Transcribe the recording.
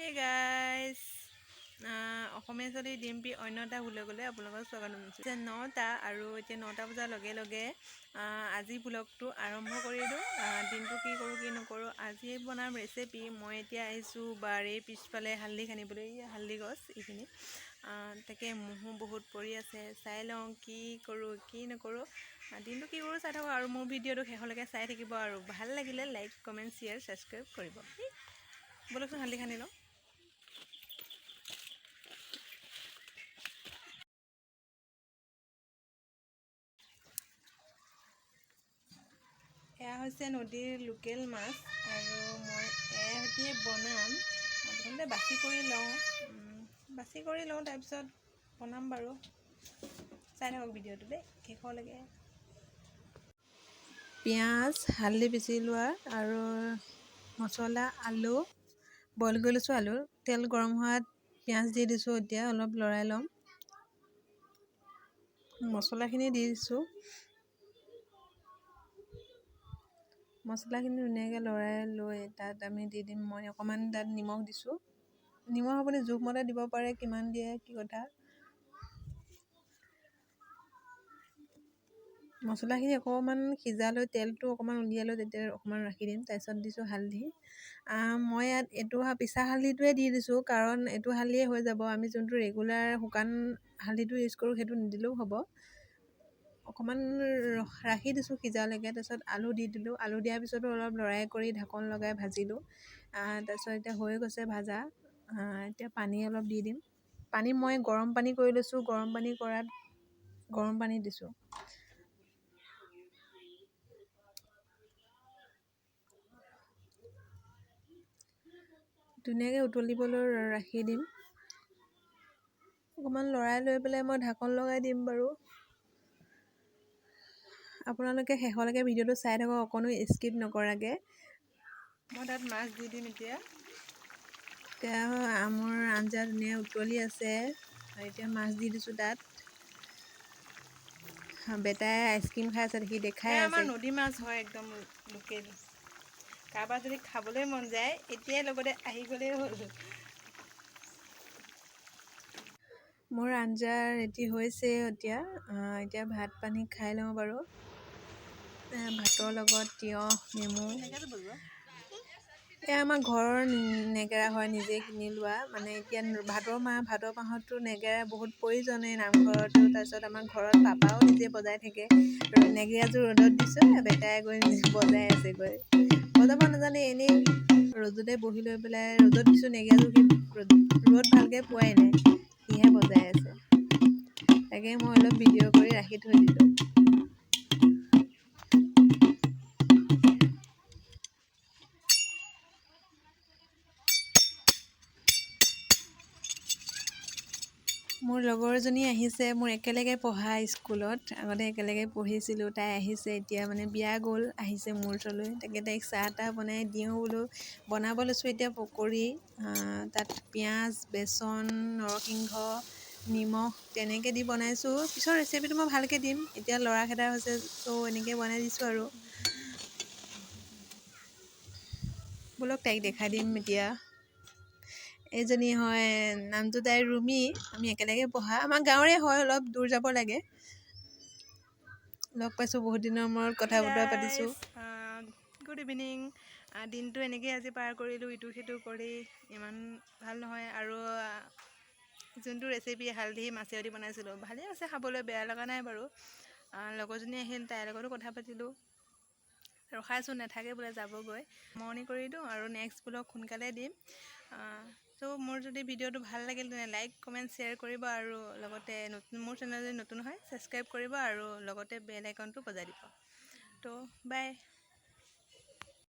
Hey guys, অসমীয়া ছোৱালী ডিম্পি অন্য এটা ভুলে গ'লে আপোনালোকক স্বাগতম জনাইছোঁ। যে 9টা আৰু এতিয়া 9টা বজাৰ লগে লগে আজি ব্লগটো আৰম্ভ কৰিলোঁ। দিনটো কি কৰোঁ কি নকৰোঁ আজি বনাম ৰেচিপি। মই এতিয়া আহিছোঁ বাৰীৰ পিছফালে হালধি খানিবলৈ। হালধি গছ এইখিনি তাকে মহো বহুত পৰি আছে। চাই লওঁ কি কৰোঁ কি নকৰোঁ। দিনটো কি কৰোঁ চাই থাকোঁ আৰু মোৰ ভিডিঅ'টো শেষলৈকে চাই থাকিব আৰু ভাল লাগিলে লাইক কমেণ্ট শ্বেয়াৰ ছাবস্ক্ৰাইব কৰিব। ব'লকচোন হালধি খানি লওঁ। এয়া হৈছে নদীৰ লোকেল মাছ আৰু মই এয়া সৈতে বনাম। প্ৰথমতে বাছি কৰি লওঁ তাৰপিছত বনাম বাৰু। চাই থাকক ভিডিঅ'টো দেই শেষলৈকে। পিঁয়াজ হালধি পিচি লোৱা আৰু মছলা আলু বইল কৰি লৈছোঁ। আলু তেল গৰম হোৱাত পিঁয়াজ দি দিছোঁ। এতিয়া অলপ লৰাই ল'ম। মছলাখিনি দি দিছোঁ। মছলাখিনি ধুনীয়াকৈ লৰাই লৈ তাত আমি দি দিম। মই অকণমান তাত নিমখ দিছোঁ। নিমখ আপুনি জোখমতে দিব পাৰে কিমান দিয়ে কি কথা। মছলাখিনি অকণমান সিজালৈ তেলটো অকণমান উলিয়াই লৈ তেতিয়া অকণমান ৰাখি দিম। তাৰপিছত দিছোঁ হালধি। মই ইয়াত এইটো পিছা হালধিটোৱে দি দিছোঁ কাৰণ এইটো হালধিয়ে হৈ যাব। আমি যোনটো ৰেগুলাৰ শুকান হালধিটো ইউজ কৰোঁ সেইটো নিদিলেও হ'ব। অকণমান ৰাখি দিছোঁ সিজালৈকে। তাৰপিছত আলু দি দিলোঁ। আলু দিয়াৰ পিছতো অলপ লৰাই কৰি ঢাকন লগাই ভাজিলোঁ। তাৰপিছত এতিয়া হৈ গৈছে ভাজা। এতিয়া পানী অলপ দি দিম। পানী মই গৰম পানী কৰি লৈছোঁ। গৰম পানী দিছোঁ। ধুনীয়াকৈ উতলিবলৈ ৰাখি দিম। অকণমান লৰাই লৈ পেলাই মই ঢাকন লগাই দিম বাৰু। আপোনালোকে শেষলৈকে ভিডিঅ'টো চাই থাকক অকণো স্কিপ নকৰাকৈ। মই তাত মাছ দি দিম এতিয়া মোৰ আঞ্জা ধুনীয়া উতলি আছে। এতিয়া মাছ দি দিছোঁ তাত। বেটাই আইচক্ৰীম খাই আছে দেখি দেখাই আছে। আমাৰ নদী মাছ হয় একদম লোকেল। কাৰোবাৰ যদি খাবলৈ মন যায় এতিয়াই লগতে আহি গ'লেই হ'ল। মোৰ আঞ্জা ৰেডি হৈছে এতিয়া ভাত পানী খাই লওঁ বাৰু। ভাতৰ লগত তিয়ঁহ নেমু। এয়া আমাৰ ঘৰৰ নেগেৰা হয় নিজে কিনি লোৱা। মানে এতিয়া ভাদ মাহততো নেগেৰা বহুত প্ৰয়োজনেই নামঘৰতো। তাৰপিছত আমাৰ ঘৰত পাপাও নিজে বজাই থাকে। নেগেৰাযোৰ ৰ'দত দিছোঁ। বেটাই গৈ বজাই আছেগৈ। বজাব নাজানে এনেই ৰ'দতে বহি লৈ পেলাই ৰ'দত দিছোঁ নেগেৰাযোৰ। ৰ'দ ভালকৈ পোৱাই নাই সিহে বজাই আছে। তাকে মই অলপ ভিডিঅ' কৰি ৰাখি থৈ দিলোঁ। মোৰ লগৰ এজনী আহিছে মোৰ একেলগে পঢ়া স্কুলত। আগতে একেলগে পঢ়িছিলোঁ। তাই আহিছে এতিয়া মানে বিয়া গ'ল আহিছে মোৰ ওচৰলৈ। তাকে তাইক চাহ তাহ বনাই দিওঁ বোলো। বনাব লৈছোঁ এতিয়া পকৰি। তাত পিঁয়াজ বেচন নৰসিংহ নিমখ তেনেকৈ দি বনাইছোঁ। পিছৰ ৰেচিপিটো মই ভালকৈ দিম। এতিয়া ল'ৰা খেদা হৈছে এনেকৈ বনাই দিছোঁ আৰু। ব'লক তাইক দেখাই দিম এতিয়া। এইজনী হয় নামটো তাইৰ ৰুমি। আমি একেলগে পঢ়া। আমাৰ গাঁৱৰে হয় অলপ দূৰ যাব লাগে। লগ পাইছোঁ বহুত দিনৰ মূৰত কথা বতৰা পাতিছোঁ। Good evening. দিনটো এনেকৈ আজি পাৰ কৰিলোঁ ইটো সিটো কৰি। ইমান ভাল নহয় আৰু যোনটো ৰেচিপি হালধি মাছেদি বনাইছিলোঁ ভালেই আছে খাবলৈ বেয়া লগা নাই বাৰু। লগৰজনী আহিল তাইৰ লগতো কথা পাতিলোঁ। ৰখাইছোঁ নাথাকে বোলে যাবগৈ। মৰণি কৰি দিওঁ আৰু নেক্সট ব্লগ সোনকালে দিম। মোৰ যদি ভিডিঅ'টো ভাল লাগিল তেনে লাইক কমেণ্ট শ্বেয়াৰ কৰিব আৰু লগতে মোৰ চেনেল যদি নতুন হয় ছাবস্ক্ৰাইব কৰিব আৰু লগতে বেল আইকনটো বজাই দিব। বাই।